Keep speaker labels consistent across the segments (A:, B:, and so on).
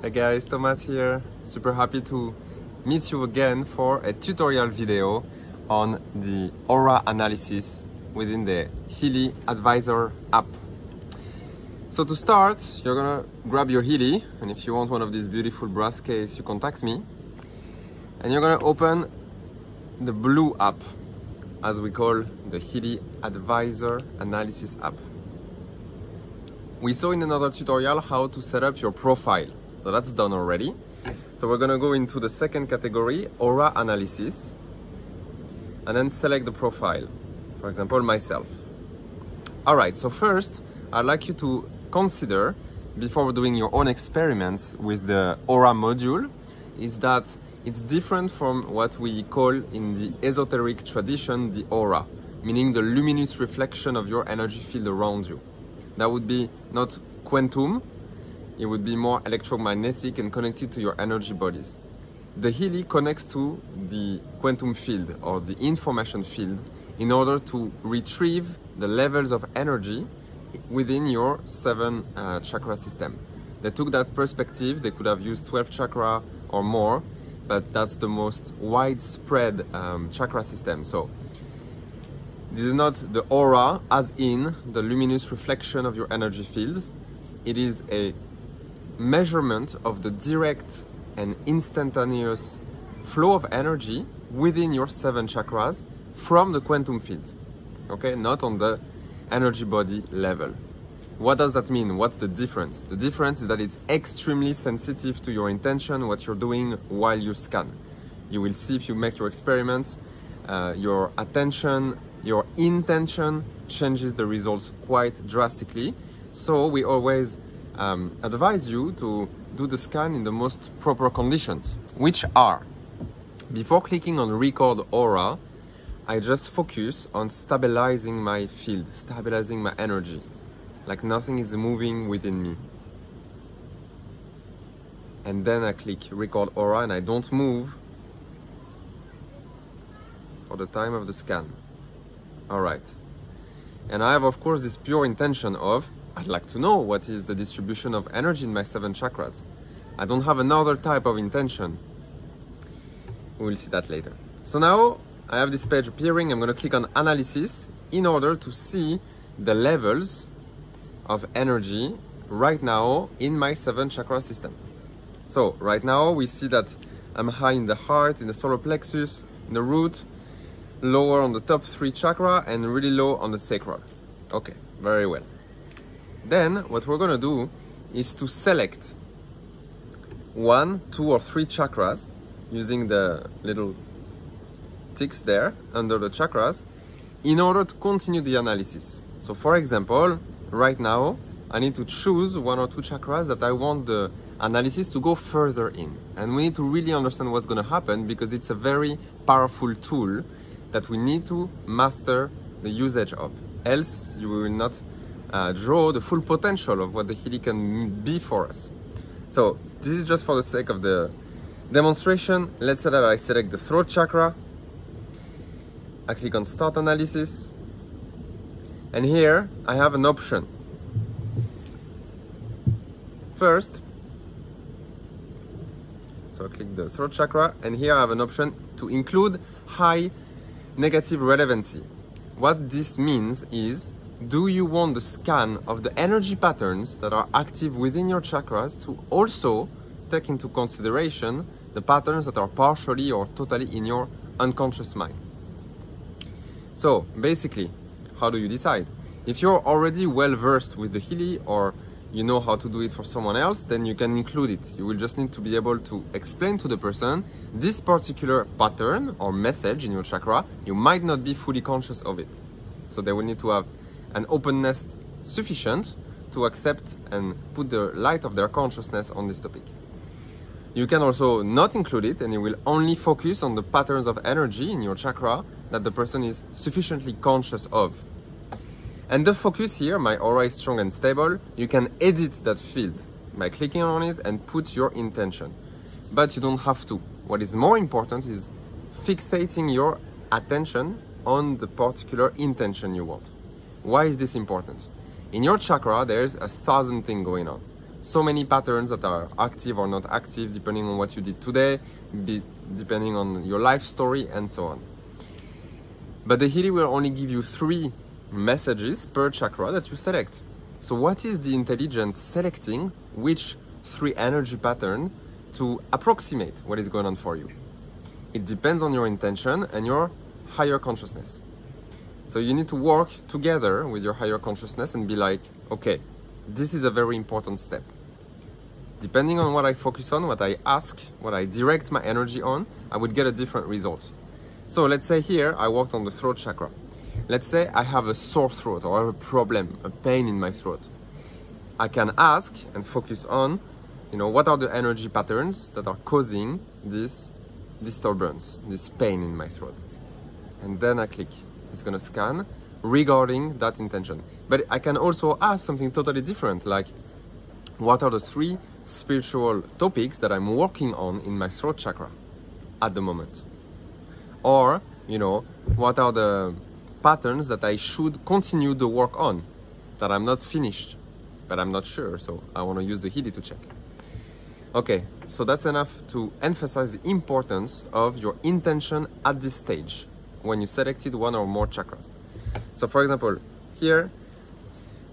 A: Hey guys, Thomas here. Super happy to meet you again for a tutorial video on the aura analysis within the Healy Advisor app. So to start, you're gonna grab your Healy, and if you want one of these beautiful brass case, you contact me. And you're gonna open the blue app, as we call the Healy Advisor Analysis app. We saw in another tutorial how to set up your profile. So that's done already. So we're gonna go into the second category, aura analysis, and then select the profile. For example, myself. All right, so first, I'd like you to consider, before doing your own experiments with the aura module, is that it's different from what we call in the esoteric tradition, the aura, meaning the luminous reflection of your energy field around you. That would be not quantum, it would be more electromagnetic and connected to your energy bodies. The Healy connects to the quantum field or the information field in order to retrieve the levels of energy within your 7 chakra system. They took that perspective. They could have used 12 chakra or more, but that's the most widespread chakra system. So this is not the aura as in the luminous reflection of your energy field. It is a measurement of the direct and instantaneous flow of energy within your 7 chakras from the quantum field, okay, not on the energy body level. What does that mean? What's the difference? The difference is that it's extremely sensitive to your intention, what you're doing while you scan. You will see if you make your experiments, your attention, your intention changes the results quite drastically. So we always advise you to do the scan in the most proper conditions, which are, before clicking on record aura, I just focus on stabilizing my field, stabilizing my energy, like nothing is moving within me. And then I click record aura and I don't move for the time of the scan. All right. And I have, of course, this pure intention of, I'd like to know what is the distribution of energy in my 7 chakras. I don't have another type of intention. We will see that later. So now I have this page appearing. I'm going to click on analysis in order to see the levels of energy right now in my 7 chakra system. So right now we see that I'm high in the heart, in the solar plexus, in the root, lower on the top 3 chakra, and really low on the sacral. Okay, very well. Then what we're going to do is to select 1, 2, or 3 chakras using the little ticks there under the chakras in order to continue the analysis. So for example, right now I need to choose 1 or 2 chakras that I want the analysis to go further in. And we need to really understand what's going to happen because it's a very powerful tool that we need to master the usage of. Else you will not draw the full potential of what the Healy can be for us. So this is just for the sake of the demonstration. Let's say that I select the throat chakra. I click on start analysis. And here I have an option. First, so I click the throat chakra, and here I have an option to include high negative relevancy. What this means is, do you want the scan of the energy patterns that are active within your chakras to also take into consideration the patterns that are partially or totally in your unconscious mind? So basically, how do you decide? If you're already well versed with the Healy or you know how to do it for someone else, then you can include it. You will just need to be able to explain to the person this particular pattern or message in your chakra. You might not be fully conscious of it. So they will need to have an openness sufficient to accept and put the light of their consciousness on this topic. You can also not include it, and you will only focus on the patterns of energy in your chakra that the person is sufficiently conscious of. And the focus here, my aura is strong and stable, you can edit that field by clicking on it and put your intention. But you don't have to. What is more important is fixating your attention on the particular intention you want. Why is this important? In your chakra, there's 1,000 things going on. so many patterns that are active or not active depending on what you did today, depending on your life story and so on. But the Healy will only give you 3 messages per chakra that you select. So what is the intelligence selecting which 3 energy patterns to approximate what is going on for you? It depends on your intention and your higher consciousness. So you need to work together with your higher consciousness and be like, okay, this is a very important step. Depending on what I focus on, what I ask, what I direct my energy on, I would get a different result. So let's say here I worked on the throat chakra. Let's say I have a sore throat or a problem, a pain in my throat. I can ask and focus on, what are the energy patterns that are causing this disturbance, this pain in my throat. And then I click. It's going to scan regarding that intention. But I can also ask something totally different, like what are the 3 spiritual topics that I'm working on in my throat chakra at the moment? Or, what are the patterns that I should continue the work on that I'm not finished, but I'm not sure, so I want to use the Healy to check. Okay, so that's enough to emphasize the importance of your intention at this stage when you selected 1 or more chakras. So for example, here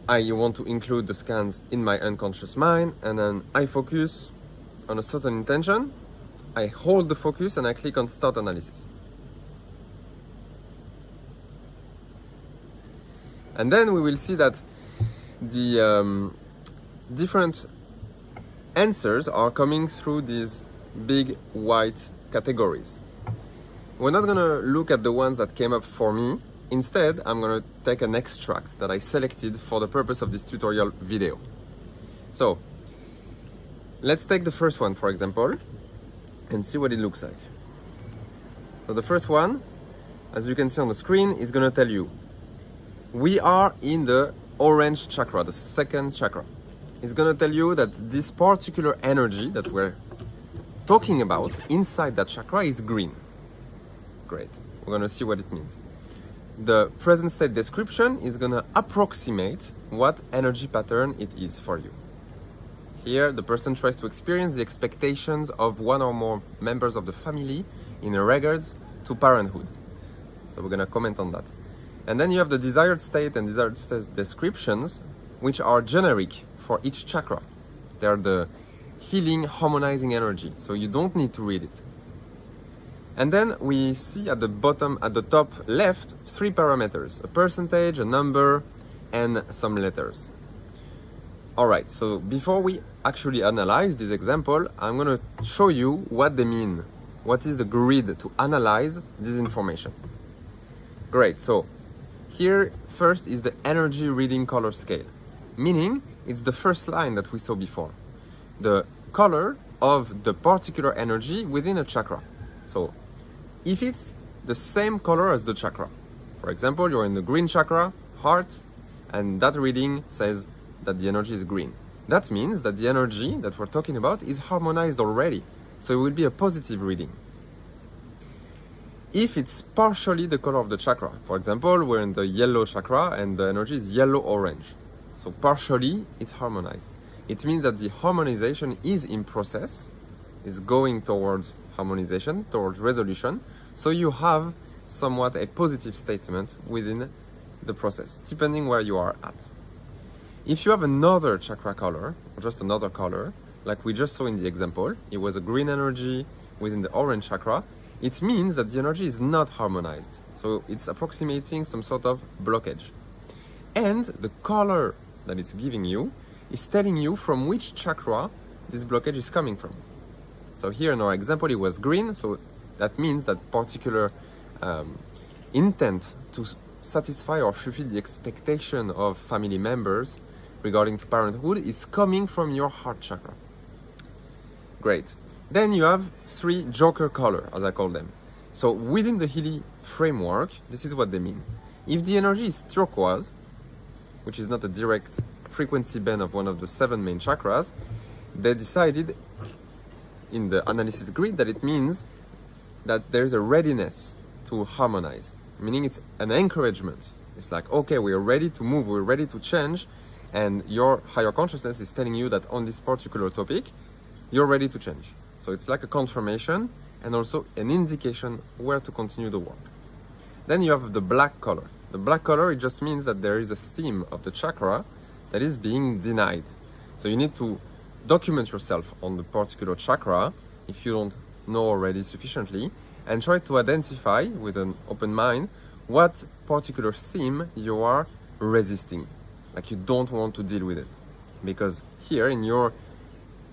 A: I want to include the scans in my unconscious mind, and then I focus on a certain intention, I hold the focus and I click on Start Analysis. And then we will see that the different answers are coming through these big white categories. We're not going to look at the ones that came up for me. Instead, I'm going to take an extract that I selected for the purpose of this tutorial video. So, let's take the first one, for example, and see what it looks like. So the first one, as you can see on the screen, is going to tell you we are in the orange chakra, the 2nd chakra. It's going to tell you that this particular energy that we're talking about inside that chakra is green. Great. We're going to see what it means. The present state description is going to approximate what energy pattern it is for you. Here, the person tries to experience the expectations of 1 or more members of the family in regards to parenthood. So we're going to comment on that. And then you have the desired state and desired state descriptions, which are generic for each chakra. They are the healing, harmonizing energy, so you don't need to read it. And then we see at the bottom, at the top left, 3 parameters: a percentage, a number, and some letters. Alright, so before we actually analyze this example, I'm going to show you what they mean. What is the grid to analyze this information? Great, so here first is the energy reading color scale, meaning it's the first line that we saw before. The color of the particular energy within a chakra. So if it's the same color as the chakra, for example, you're in the green chakra, heart, and that reading says that the energy is green. That means that the energy that we're talking about is harmonized already, so it will be a positive reading. If it's partially the color of the chakra, for example, we're in the yellow chakra and the energy is yellow-orange, so partially it's harmonized. It means that the harmonization is in process, is going towards harmonization, towards resolution, so you have somewhat a positive statement within the process, depending where you are at. If you have another chakra color, or just another color, like we just saw in the example, it was a green energy within the orange chakra, it means that the energy is not harmonized. So it's approximating some sort of blockage. And the color that it's giving you is telling you from which chakra this blockage is coming from. So here in our example, it was green, so that means that particular intent to satisfy or fulfill the expectation of family members regarding to parenthood is coming from your heart chakra. Great. Then you have 3 joker color, as I call them. So within the Healy framework, this is what they mean. If the energy is turquoise, which is not a direct frequency band of one of the 7 main chakras, they decided in the analysis grid that it means that there is a readiness to harmonize, meaning it's an encouragement. It's like, okay, we are ready to move, we're ready to change, And your higher consciousness is telling you that on this particular topic, you're ready to change. So it's like a confirmation and also an indication where to continue the work. Then you have the black color. The black color, it just means that there is a theme of the chakra that is being denied. So you need to document yourself on the particular chakra if you don't know already sufficiently, and try to identify with an open mind what particular theme you are resisting, like you don't want to deal with it. Because here in your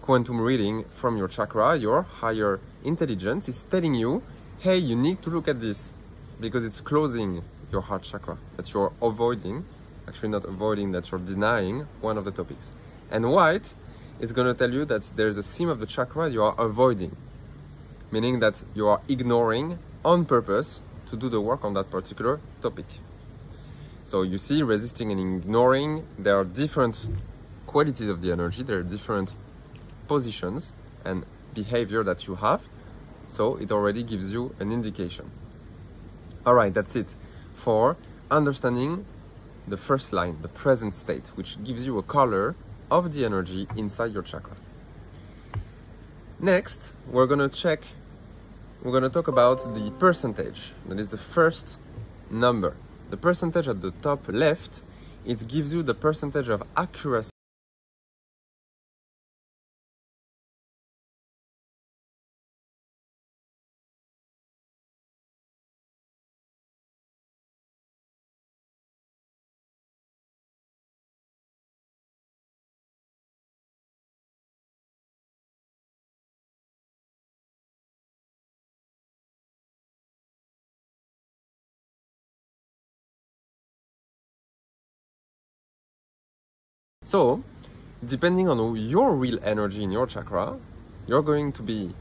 A: quantum reading from your chakra, your higher intelligence is telling you, hey, you need to look at this because it's closing your heart chakra that you're avoiding, actually not avoiding, that you're denying one of the topics. And white is going to tell you that there's a theme of the chakra you are avoiding, meaning that you are ignoring on purpose to do the work on that particular topic. So you see, resisting and ignoring, there are different qualities of the energy, there are different positions and behavior that you have, so it already gives you an indication. All right, that's it for understanding the first line, the present state, which gives you a color of the energy inside your chakra. Next, we're going to talk about the percentage. That is the first number. The percentage at the top left, it gives you the percentage of accuracy . So, depending on your real energy in your chakra, you're going to be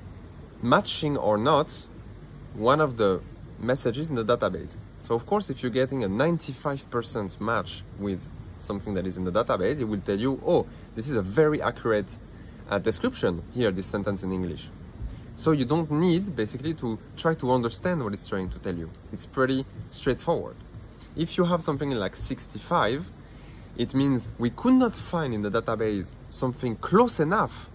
A: matching or not one of the messages in the database. So of course, if you're getting a 95% match with something that is in the database, it will tell you, oh, this is a very accurate description here, this sentence in English. So you don't need basically to try to understand what it's trying to tell you. It's pretty straightforward. If you have something like 65, it means we could not find in the database something close enough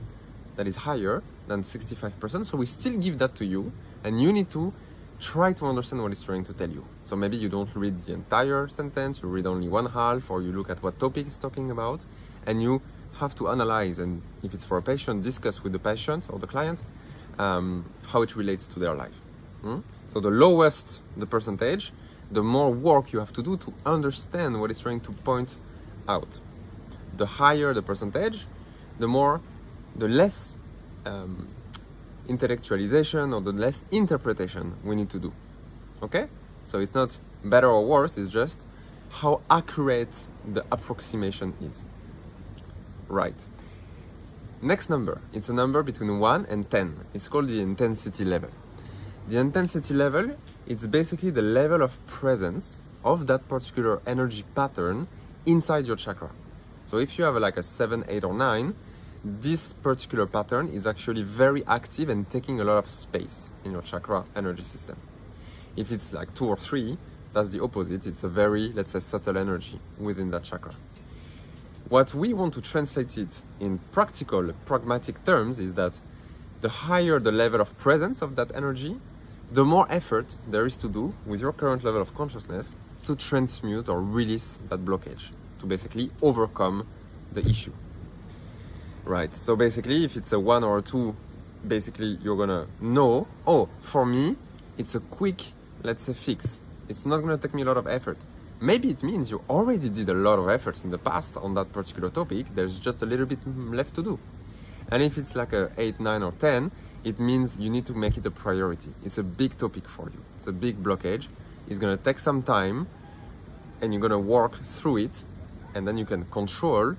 A: that is higher than 65%, so we still give that to you, and you need to try to understand what it's trying to tell you. So maybe you don't read the entire sentence, you read only one half, or you look at what topic it's talking about, and you have to analyze, and if it's for a patient, discuss with the patient or the client how it relates to their life. So the lowest the percentage, the more work you have to do to understand what it's trying to point out. The higher the percentage, the less intellectualization or the less interpretation we need to do. Okay? So it's not better or worse, it's just how accurate the approximation is. Right. Next number, it's a number between 1 and 10. It's called the intensity level. The intensity level, it's basically the level of presence of that particular energy pattern inside your chakra. So if you have like a 7, 8, or 9, this particular pattern is actually very active and taking a lot of space in your chakra energy system. If it's like 2 or 3, that's the opposite. It's a very, let's say, subtle energy within that chakra. What we want to translate it in practical, pragmatic terms is that the higher the level of presence of that energy, the more effort there is to do with your current level of consciousness to transmute or release that blockage, to basically overcome the issue. Right, so basically if it's a 1 or a 2, basically you're gonna know, oh, for me, it's a quick, let's say, fix. It's not gonna take me a lot of effort. Maybe it means you already did a lot of effort in the past on that particular topic, there's just a little bit left to do. And if it's like a 8, 9, or 10, it means you need to make it a priority. It's a big topic for you. It's a big blockage. It's gonna take some time, and you're gonna work through it, and then you can control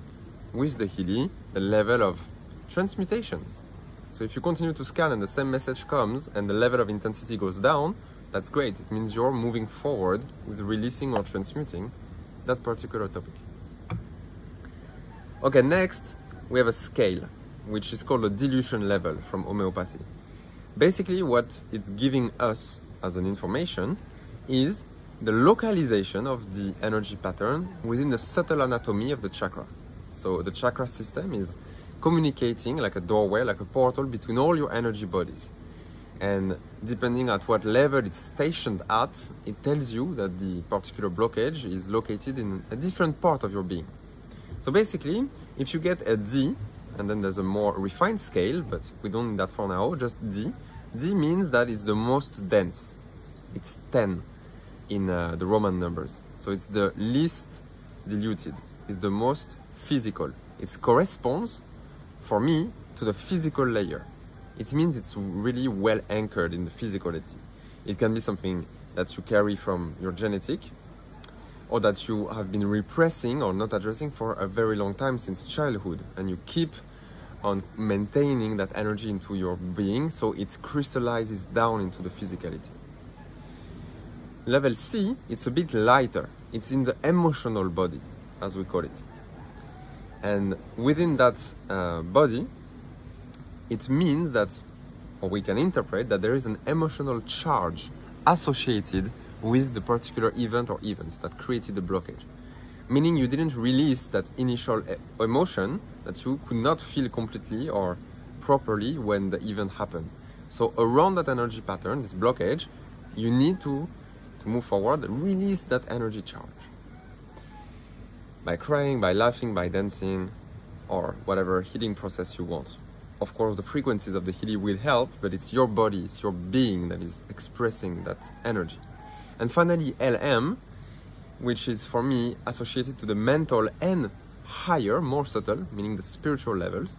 A: with the Healy the level of transmutation. So if you continue to scan and the same message comes and the level of intensity goes down, that's great. It means you're moving forward with releasing or transmuting that particular topic. Okay, next we have a scale, which is called a dilution level from homeopathy. Basically what it's giving us as an information is the localization of the energy pattern within the subtle anatomy of the chakra. So the chakra system is communicating like a doorway, like a portal between all your energy bodies. And depending at what level it's stationed at, it tells you that the particular blockage is located in a different part of your being. So basically, if you get a D, and then there's a more refined scale, but we don't need that for now, just D. D means that it's the most dense. It's 10 in the Roman numbers. So it's the least diluted. It's the most physical. It corresponds, for me, to the physical layer. It means it's really well anchored in the physicality. It can be something that you carry from your genetic, or that you have been repressing or not addressing for a very long time since childhood, and you keep on maintaining that energy into your being, so it crystallizes down into the physicality. Level C, it's a bit lighter. It's in the emotional body, as we call it. And within that body, it means that, or we can interpret that there is an emotional charge associated with the particular event or events that created the blockage. Meaning you didn't release that initial emotion that you could not feel completely or properly when the event happened. So around that energy pattern, this blockage, you need to move forward, release that energy charge. By crying, by laughing, by dancing, or whatever healing process you want. Of course, the frequencies of the Healy will help, but it's your body, it's your being that is expressing that energy. And finally, LM, which is for me associated to the mental and higher, more subtle, meaning the spiritual levels.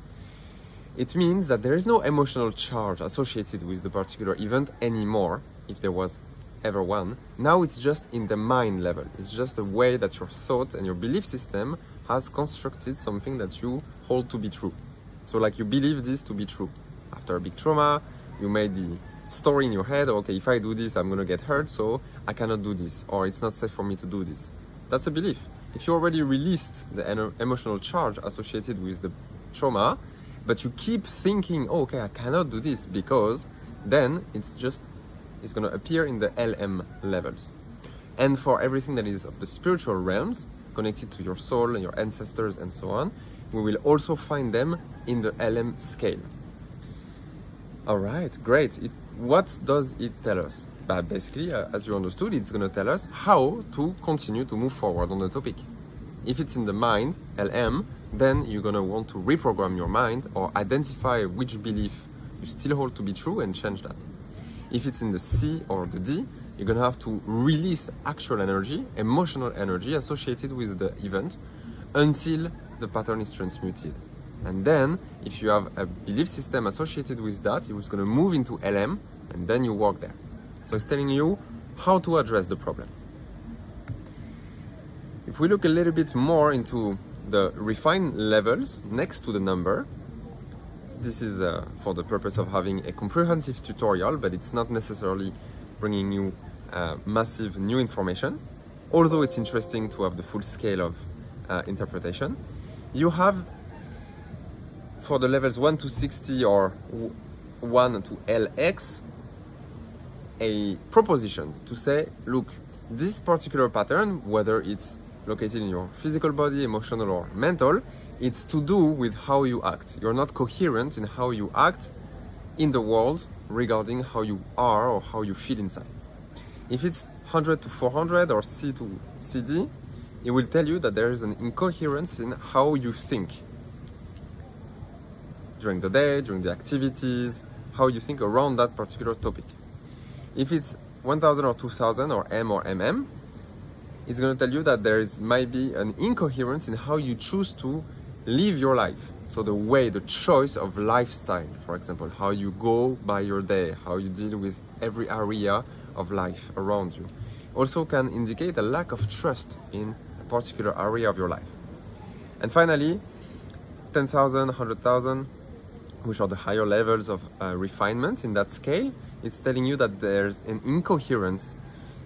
A: It means that there is no emotional charge associated with the particular event anymore, if there was ever one. Now it's just in the mind level. It's just the way that your thought and your belief system has constructed something that you hold to be true. So like you believe this to be true. After a big trauma, you made the story in your head, okay, if I do this, I'm gonna get hurt, so I cannot do this, or it's not safe for me to do this. That's a belief. If you already released the emotional charge associated with the trauma, but you keep thinking, oh, okay, I cannot do this, because then it's gonna appear in the LM levels. And for everything that is of the spiritual realms, connected to your soul and your ancestors and so on, we will also find them in the LM scale. All right, great. What does it tell us? Basically, as you understood, it's going to tell us how to continue to move forward on the topic. If it's in the mind, LM, then you're going to want to reprogram your mind or identify which belief you still hold to be true and change that. If it's in the C or the D, you're going to have to release actual energy, emotional energy associated with the event until the pattern is transmuted. And then, if you have a belief system associated with that, it's going to move into LM, and then you walk there. So it's telling you how to address the problem. If we look a little bit more into the refined levels next to the number, this is for the purpose of having a comprehensive tutorial, but it's not necessarily bringing you massive new information, although it's interesting to have the full scale of interpretation. You have, for the levels 1 to 60 or 1 to LX, a proposition to say, look, this particular pattern, whether it's located in your physical body, emotional or mental, it's to do with how you act. You're not coherent in how you act in the world regarding how you are or how you feel inside. If it's 100 to 400 or C to CD, it will tell you that there is an incoherence in how you think during the day, during the activities, how you think around that particular topic. If it's 1000 or 2000 or M or MM, it's going to tell you that might be an incoherence in how you choose to live your life. So the way, the choice of lifestyle, for example, how you go by your day, how you deal with every area of life around you, also can indicate a lack of trust in a particular area of your life. And finally, 10,000, 100,000, which are the higher levels of refinement in that scale, it's telling you that there's an incoherence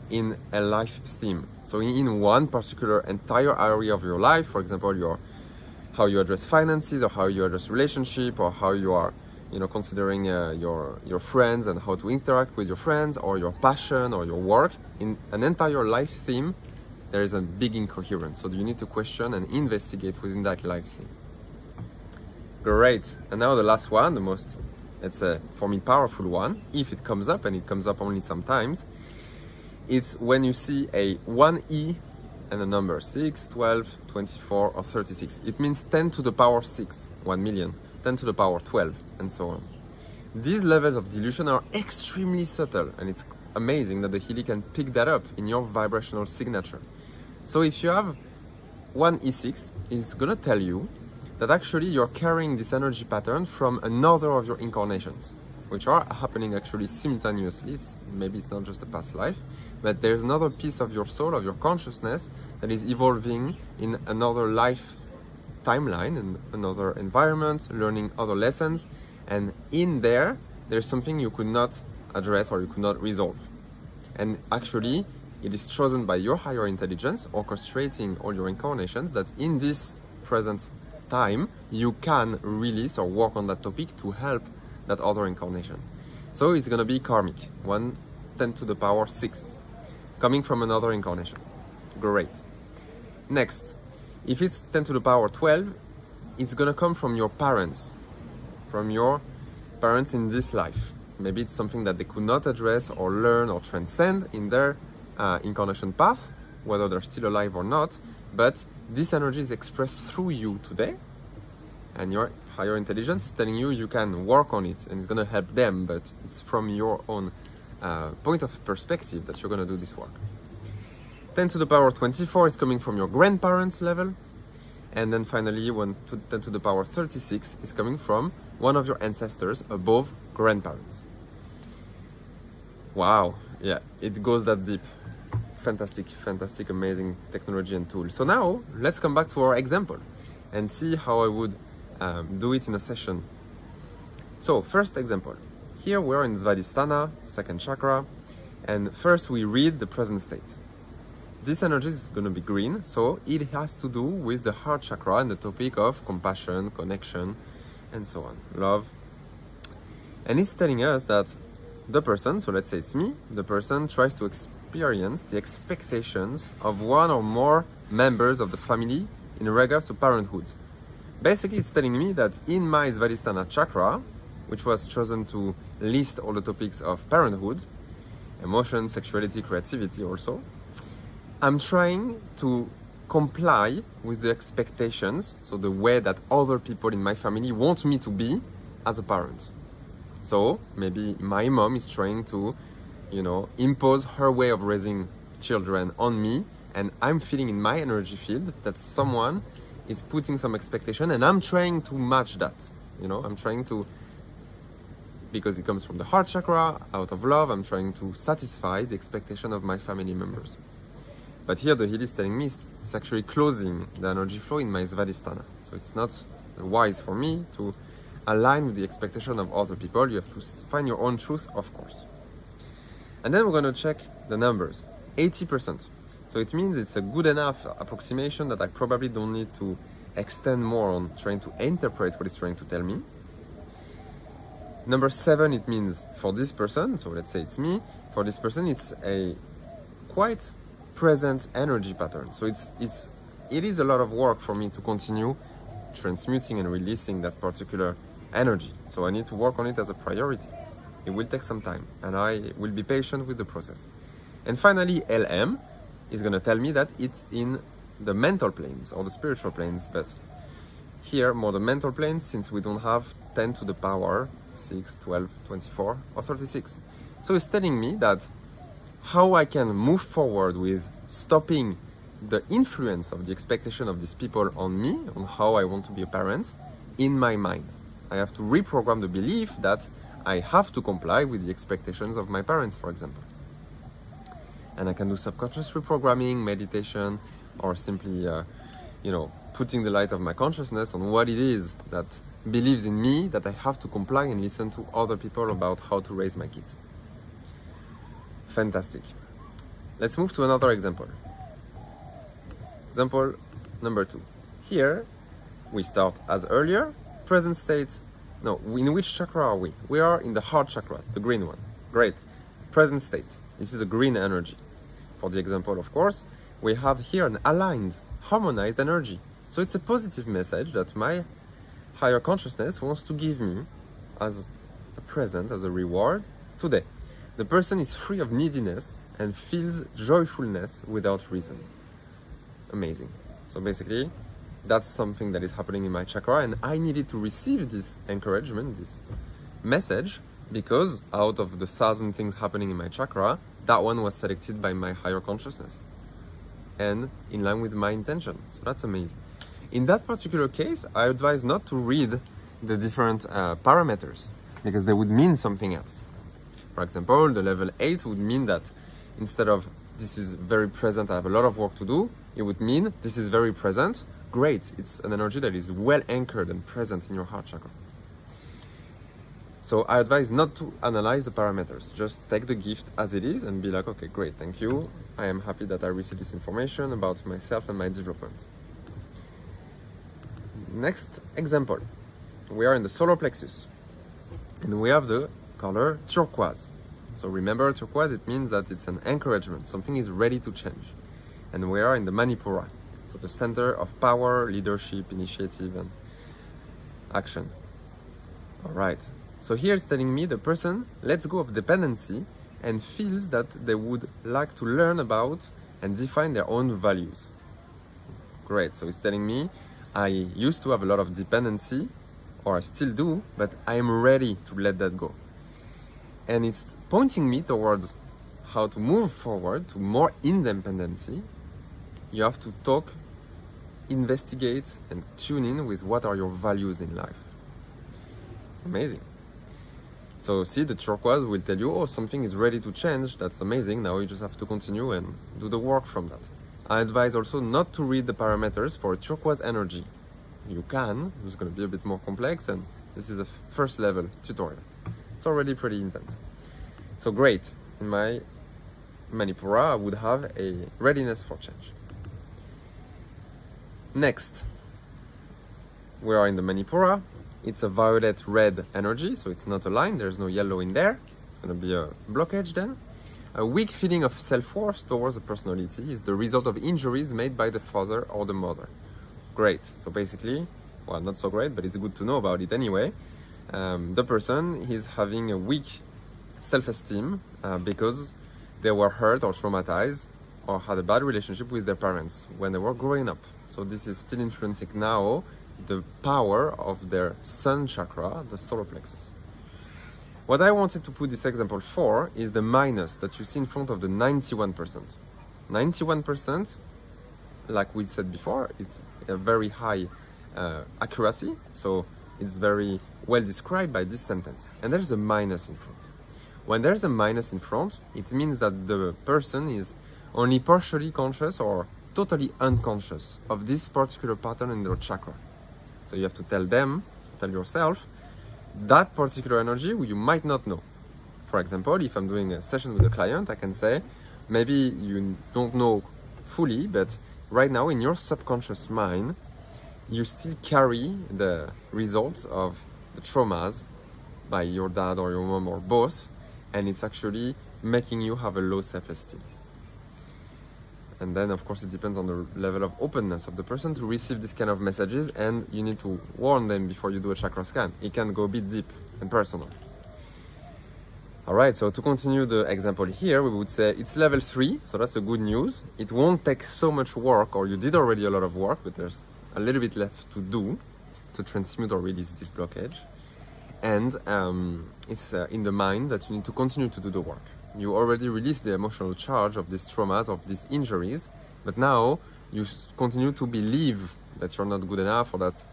A: in a life theme. So in one particular entire area of your life, for example, how you address finances, or how you address relationship, or how you are, considering your friends and how to interact with your friends, or your passion or your work, in an entire life theme, there is a big incoherence. So you need to question and investigate within that life thing. Great. And now the last one, the most, let's say, for me, powerful one, if it comes up, and it comes up only sometimes, it's when you see a 1E and a number 6, 12, 24, or 36. It means 10 to the power 6, 1 million, 10 to the power 12, and so on. These levels of dilution are extremely subtle, and it's amazing that the Healy can pick that up in your vibrational signature. So if you have 1E6, it's gonna tell you that actually you're carrying this energy pattern from another of your incarnations, which are happening actually simultaneously. Maybe it's not just a past life, but there's another piece of your soul, of your consciousness, that is evolving in another life timeline, in another environment, learning other lessons, and in there, there's something you could not address or you could not resolve. And actually, it is chosen by your higher intelligence, orchestrating all your incarnations, that in this present time, you can release or work on that topic to help that other incarnation. So it's going to be karmic, 1 10 to the power 6, coming from another incarnation. Great. Next, if it's 10 to the power 12, it's going to come from your parents, in this life. Maybe it's something that they could not address or learn or transcend in their incarnation path, whether they're still alive or not, but this energy is expressed through you today, and your higher intelligence is telling you you can work on it, and it's going to help them, but it's from your own point of perspective that you're going to do this work. 10 to the power 24 is coming from your grandparents' level, and then finally 10 to the power 36 is coming from one of your ancestors above grandparents. Wow, yeah, it goes that deep. Fantastic, fantastic, amazing technology and tool. So now, let's come back to our example and see how I would do it in a session. So, first example. Here we are in Svadhisthana, second chakra, and first we read the present state. This energy is going to be green, so it has to do with the heart chakra and the topic of compassion, connection, and so on, love. And it's telling us that the person, so let's say it's me, the person tries to experience the expectations of one or more members of the family in regards to parenthood. Basically, it's telling me that in my Svadhisthana chakra, which was chosen to list all the topics of parenthood, emotion, sexuality, creativity also, I'm trying to comply with the expectations, so the way that other people in my family want me to be as a parent. So maybe my mom is trying to, impose her way of raising children on me, and I'm feeling in my energy field that someone is putting some expectation, and I'm trying to match that. I'm trying to, because it comes from the heart chakra, out of love, I'm trying to satisfy the expectation of my family members. But here the Healy is telling me it's actually closing the energy flow in my Svadhisthana. So it's not wise for me to align with the expectation of other people. You have to find your own truth, of course. And then we're going to check the numbers. 80%. So it means it's a good enough approximation that I probably don't need to extend more on trying to interpret what it's trying to tell me. Number 7, it means for this person, so let's say it's me, for this person it's a quite present energy pattern. So it is a lot of work for me to continue transmuting and releasing that particular energy. So I need to work on it as a priority. It will take some time, and I will be patient with the process. And finally, LM is going to tell me that it's in the mental planes or the spiritual planes, but here more the mental planes, since we don't have 10 to the power 6, 12, 24 or 36. So it's telling me that how I can move forward with stopping the influence of the expectation of these people on me, on how I want to be a parent, in my mind. I have to reprogram the belief that I have to comply with the expectations of my parents, for example. And I can do subconscious reprogramming, meditation, or simply, putting the light of my consciousness on what it is that believes in me, that I have to comply and listen to other people about how to raise my kids. Fantastic. Let's move to another example. Example number 2. Here, we start as earlier, present state. No, in which chakra are we? We are in the heart chakra, the green one. Great. Present state. This is a green energy for the example, of course. we have here an aligned, harmonized energy. So it's a positive message that my higher consciousness wants to give me as a present, as a reward today. The person is free of neediness and feels joyfulness without reason. Amazing. So basically, that's something that is happening in my chakra, and I needed to receive this encouragement, this message, because out of the 1,000 things happening in my chakra, that one was selected by my higher consciousness and in line with my intention. So that's amazing. In that particular case, I advise not to read the different parameters because they would mean something else. For example, the level 8 would mean that instead of this is very present, I have a lot of work to do, it would mean this is very present, great, it's an energy that is well anchored and present in your heart chakra. So I advise not to analyze the parameters, just take the gift as it is and be like, okay, great, thank you, I am happy that I received this information about myself and my development. Next example, we are in the solar plexus and we have the color turquoise. So remember, turquoise, it means that it's an encouragement, something is ready to change. And we are in the Manipura, so the center of power, leadership, initiative, and action. All right, so here it's telling me the person lets go of dependency and feels that they would like to learn about and define their own values. Great, so it's telling me I used to have a lot of dependency, or I still do, but I am ready to let that go. And it's pointing me towards how to move forward to more independency. You have to talk, investigate, and tune in with what are your values in life. Amazing. So see, the turquoise will tell you, oh, something is ready to change. That's amazing. Now you just have to continue and do the work from that. I advise also not to read the parameters for a turquoise energy. You can, it's going to be a bit more complex, and this is a first level tutorial. It's already pretty intense. So great, in my Manipura I would have a readiness for change. Next, we are in the Manipura. It's a violet-red energy, so it's not a line, there's no yellow in there. It's going to be a blockage then. A weak feeling of self-worth towards a personality is the result of injuries made by the father or the mother. Great, so basically, well, not so great, but it's good to know about it anyway. The person is having a weak self-esteem because they were hurt or traumatized or had a bad relationship with their parents when they were growing up. So this is still influencing now the power of their sun chakra, the solar plexus. What I wanted to put this example for is the minus that you see in front of the 91%. 91%, like we said before, it's a very high accuracy, so it's very well described by this sentence. And there's a minus in front. When there's a minus in front, it means that the person is only partially conscious or totally unconscious of this particular pattern in their chakra. So you have to tell them, tell yourself, that particular energy you might not know. For example, if I'm doing a session with a client, I can say, maybe you don't know fully, but right now in your subconscious mind, you still carry the results of the traumas by your dad or your mom or both, and it's actually making you have a low self-esteem. And then, of course, it depends on the level of openness of the person to receive this kind of messages, and you need to warn them before you do a chakra scan. It can go a bit deep and personal. All right, so to continue the example here, we would say it's level 3, so that's the good news. It won't take so much work, or you did already a lot of work, but there's a little bit left to do to transmute or release this blockage. And it's in the mind that you need to continue to do the work. You already released the emotional charge of these traumas, of these injuries, but now you continue to believe that you're not good enough, or that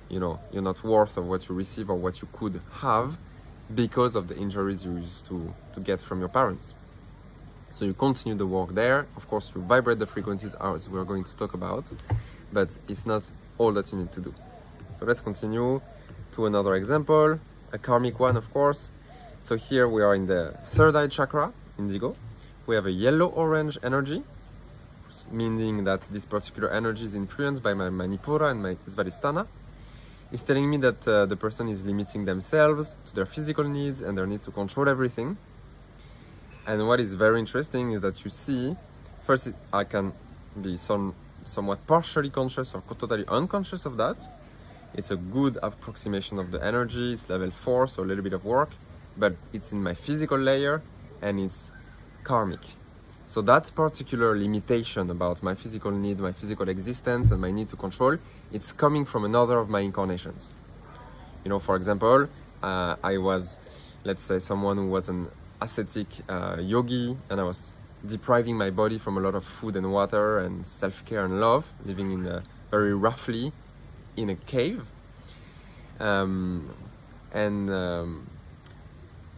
A: you're not worth of what you receive or what you could have because of the injuries you used to get from your parents. So you continue the work there. Of course, you vibrate the frequencies as we're going to talk about, but it's not all that you need to do. So let's continue to another example, a karmic one, of course. So here we are in the third eye chakra, indigo. We have a yellow-orange energy, meaning that this particular energy is influenced by my Manipura and my Svadhisthana. It's telling me that the person is limiting themselves to their physical needs and their need to control everything. And what is very interesting is that you see, first I can be somewhat partially conscious or totally unconscious of that. It's a good approximation of the energy. It's level 4, so a little bit of work, but it's in my physical layer and it's karmic. So that particular limitation about my physical need, my physical existence, and my need to control, it's coming from another of my incarnations. You know, for example, I was, let's say, someone who was an ascetic yogi, and I was depriving my body from a lot of food and water and self-care and love, living in very roughly in a cave.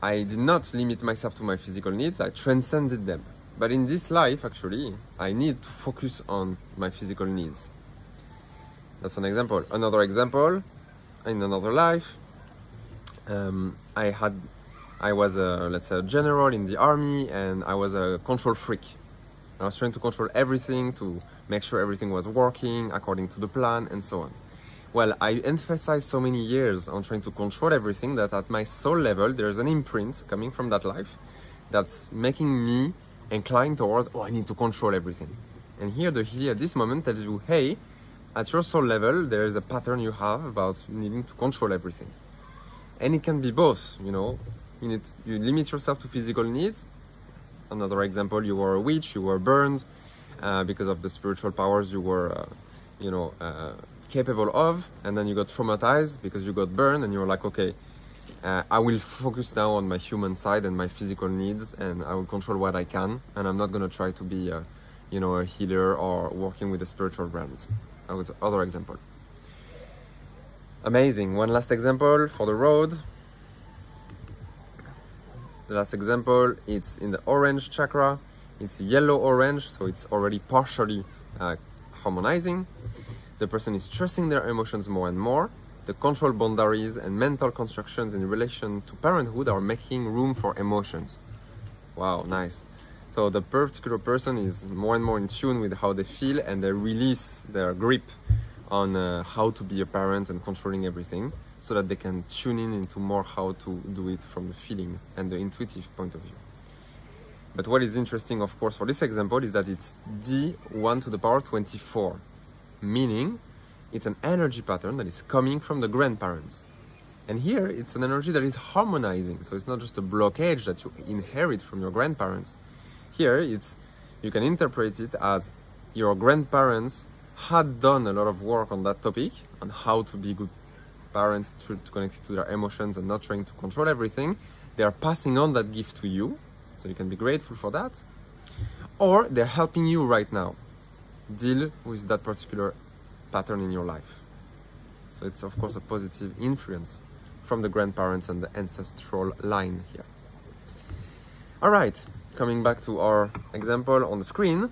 A: I did not limit myself to my physical needs, I transcended them. But in this life, actually, I need to focus on my physical needs. That's an example. Another example, in another life, I was let's say a general in the army, and I was a control freak. I was trying to control everything, to make sure everything was working according to the plan, and so on. Well, I emphasized so many years on trying to control everything that at my soul level, there's an imprint coming from that life that's making me inclined towards, oh, I need to control everything. And here the Healy at this moment tells you, hey, at your soul level, there is a pattern you have about needing to control everything. And it can be both, you know. You limit yourself to physical needs. Another example, you were a witch, you were burned because of the spiritual powers you were, capable of, and then you got traumatized because you got burned, and you were like, okay, I will focus now on my human side and my physical needs, and I will control what I can, and I'm not going to try to be a healer or working with the spiritual realms. That was another example. Amazing. One last example for the road. The last example, it's in the orange chakra. It's yellow-orange, so it's already partially harmonizing. The person is trusting their emotions more and more. The control boundaries and mental constructions in relation to parenthood are making room for emotions. Wow, nice. So the particular person is more and more in tune with how they feel, and they release their grip on how to be a parent and controlling everything, so that they can tune in into more how to do it from the feeling and the intuitive point of view. But what is interesting, of course, for this example is that it's D1 to the power 24, meaning it's an energy pattern that is coming from the grandparents. And here it's an energy that is harmonizing, so it's not just a blockage that you inherit from your grandparents. Here you can interpret it as your grandparents had done a lot of work on that topic, on how to be good parents, to connect to their emotions and not trying to control everything. They are passing on that gift to you, so you can be grateful for that. Or they're helping you right now deal with that particular pattern in your life. So it's of course a positive influence from the grandparents and the ancestral line here. All right, coming back to our example on the screen,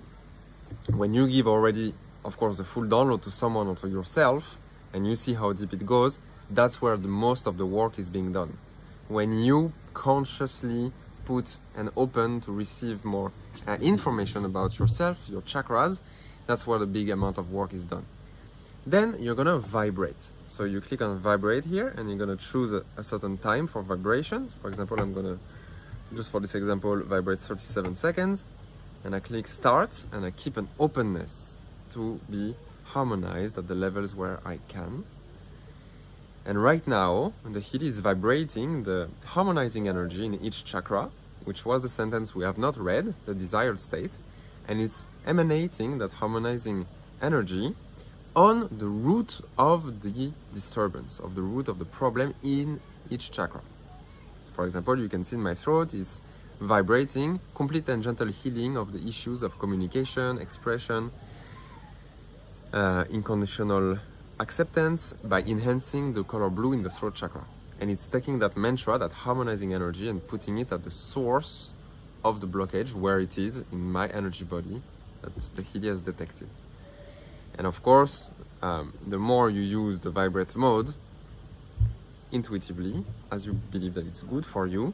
A: when you give already, of course, the full download to someone or to yourself, and you see how deep it goes, that's where the most of the work is being done. When you consciously put and open to receive more information about yourself, your chakras, that's where the big amount of work is done. Then you're gonna vibrate. So you click on vibrate here, and you're gonna choose a certain time for vibration. For example, I'm gonna, just for this example, vibrate 37 seconds, and I click start, and I keep an openness to be harmonized at the levels where I can. And right now, the Healy is vibrating the harmonizing energy in each chakra, which was the sentence we have not read, the desired state, and it's emanating that harmonizing energy on the root of the disturbance, of the root of the problem in each chakra. So for example, you can see in my throat is vibrating complete and gentle healing of the issues of communication, expression, unconditional acceptance by enhancing the color blue in the throat chakra. And it's taking that mantra, that harmonizing energy, and putting it at the source of the blockage, where it is in my energy body that the Healy has detected. And of course, the more you use the vibrate mode intuitively, as you believe that it's good for you,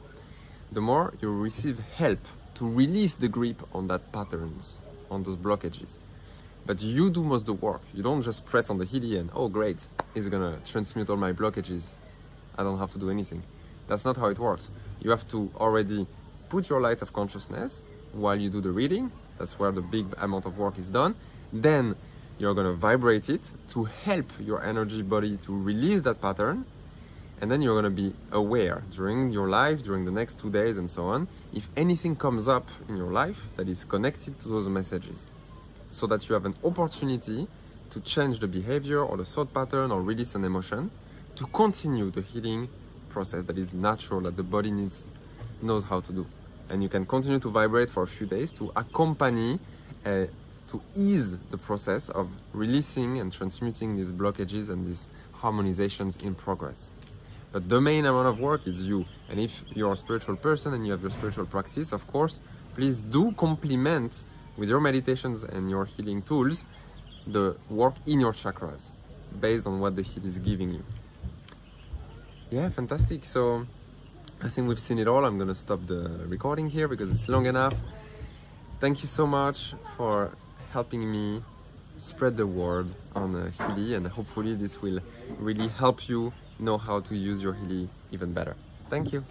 A: the more you receive help to release the grip on that patterns, on those blockages. But you do most of the work. You don't just press on the Healy and, oh great, it's gonna transmute all my blockages. I don't have to do anything. That's not how it works. You have to already put your light of consciousness while you do the reading. That's where the big amount of work is done. Then you're gonna vibrate it to help your energy body to release that pattern. And then you're gonna be aware during your life, during the next 2 days and so on, if anything comes up in your life that is connected to those messages, so that you have an opportunity to change the behavior or the thought pattern or release an emotion to continue the healing process that is natural, that the body knows how to do. And you can continue to vibrate for a few days to accompany, to ease the process of releasing and transmuting these blockages and these harmonizations in progress. But the main amount of work is you. And if you're a spiritual person and you have your spiritual practice, of course, please do complement with your meditations and your healing tools the work in your chakras based on what the heal is giving you. Yeah, fantastic. So I think we've seen it all. I'm gonna stop the recording here because it's long enough. Thank you so much for helping me spread the word on Healy, and hopefully this will really help you know how to use your Healy even better. Thank you.